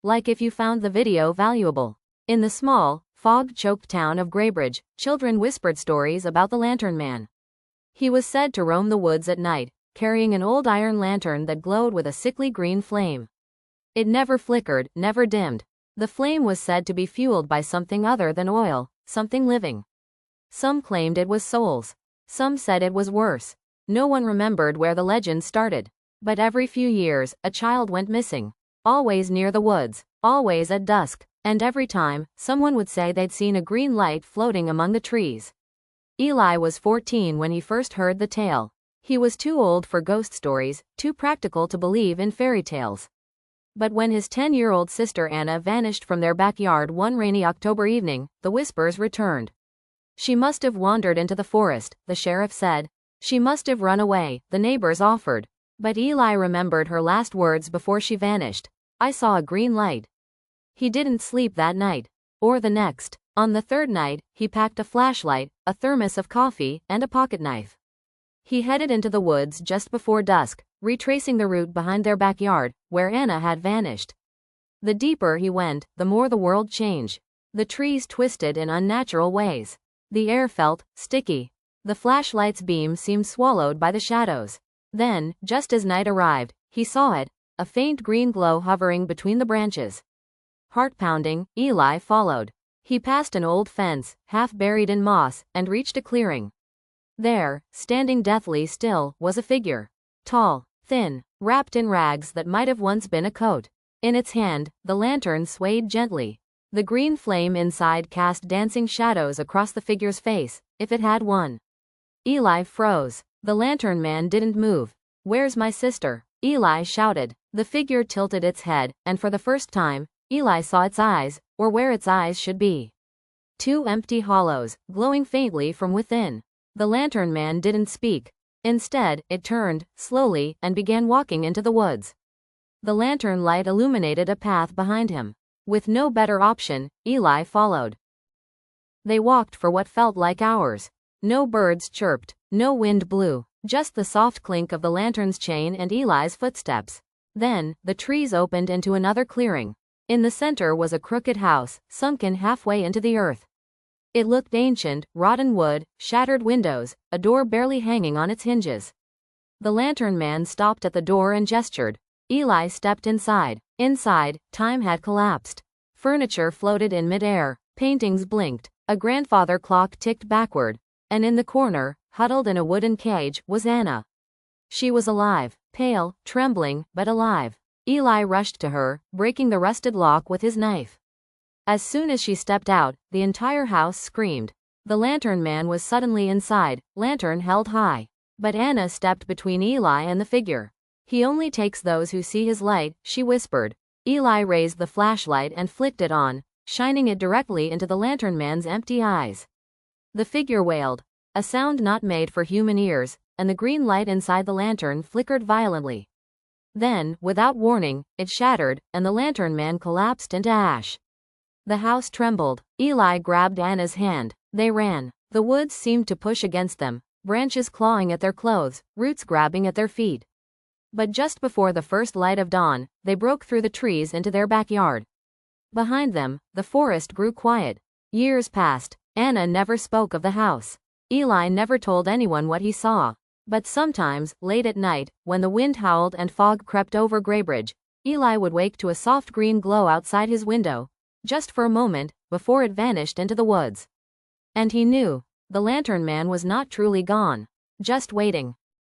like if you found the video valuable. In the small, fog-choked town of Greybridge, children whispered stories about the Lantern Man. He was said to roam the woods at night, carrying an old iron lantern that glowed with a sickly green flame. It never flickered, never dimmed. The flame was said to be fueled by something other than oil, something living. Some claimed it was souls. Some said it was worse. No one remembered where the legend started. But every few years, a child went missing. Always near the woods, always at dusk, and every time, someone would say they'd seen a green light floating among the trees. Eli was 14 when he first heard the tale. He was too old for ghost stories, too practical to believe in fairy tales. But when his 10-year-old sister Anna vanished from their backyard one rainy October evening, the whispers returned. She must have wandered into the forest, the sheriff said. She must have run away, the neighbors offered. But Eli remembered her last words before she vanished. I saw a green light. He didn't sleep that night. Or the next. On the third night, he packed a flashlight, a thermos of coffee, and a pocketknife. He headed into the woods just before dusk, retracing the route behind their backyard, where Anna had vanished. The deeper he went, the more the world changed. The trees twisted in unnatural ways. The air felt sticky. The flashlight's beam seemed swallowed by the shadows. Then, just as night arrived, he saw it, a faint green glow hovering between the branches. Heart-pounding, Eli followed. He passed an old fence, half buried in moss, and reached a clearing. There, standing deathly still, was a figure. Tall, thin, wrapped in rags that might have once been a coat. In its hand, the lantern swayed gently. The green flame inside cast dancing shadows across the figure's face, if it had one. Eli froze. The Lantern Man didn't move. Where's my sister? Eli shouted. The figure tilted its head, and for the first time, Eli saw its eyes, or where its eyes should be. Two empty hollows, glowing faintly from within. The Lantern Man didn't speak. Instead, it turned, slowly, and began walking into the woods. The lantern light illuminated a path behind him. With no better option, Eli followed. They walked for what felt like hours. No birds chirped, no wind blew, just the soft clink of the lantern's chain and Eli's footsteps. Then, the trees opened into another clearing. In the center was a crooked house, sunken halfway into the earth. It looked ancient, rotten wood, shattered windows, a door barely hanging on its hinges. The Lantern Man stopped at the door and gestured. Eli stepped inside. Inside, time had collapsed. Furniture floated in midair, paintings blinked, a grandfather clock ticked backward, and in the corner, huddled in a wooden cage, was Anna. She was alive, pale, trembling, but alive. Eli rushed to her, breaking the rusted lock with his knife. As soon as she stepped out, the entire house screamed. The Lantern Man was suddenly inside, lantern held high. But Anna stepped between Eli and the figure. He only takes those who see his light, she whispered. Eli raised the flashlight and flicked it on, shining it directly into the Lantern Man's empty eyes. The figure wailed, a sound not made for human ears, and the green light inside the lantern flickered violently. Then, without warning, it shattered, and the Lantern Man collapsed into ash. The house trembled. Eli grabbed Anna's hand. They ran. The woods seemed to push against them, branches clawing at their clothes, roots grabbing at their feet. But just before the first light of dawn, they broke through the trees into their backyard. Behind them, the forest grew quiet. Years passed. Anna never spoke of the house. Eli never told anyone what he saw. But sometimes, late at night, when the wind howled and fog crept over Greybridge, Eli would wake to a soft green glow outside his window, just for a moment, before it vanished into the woods. And he knew, the Lantern Man was not truly gone, just waiting.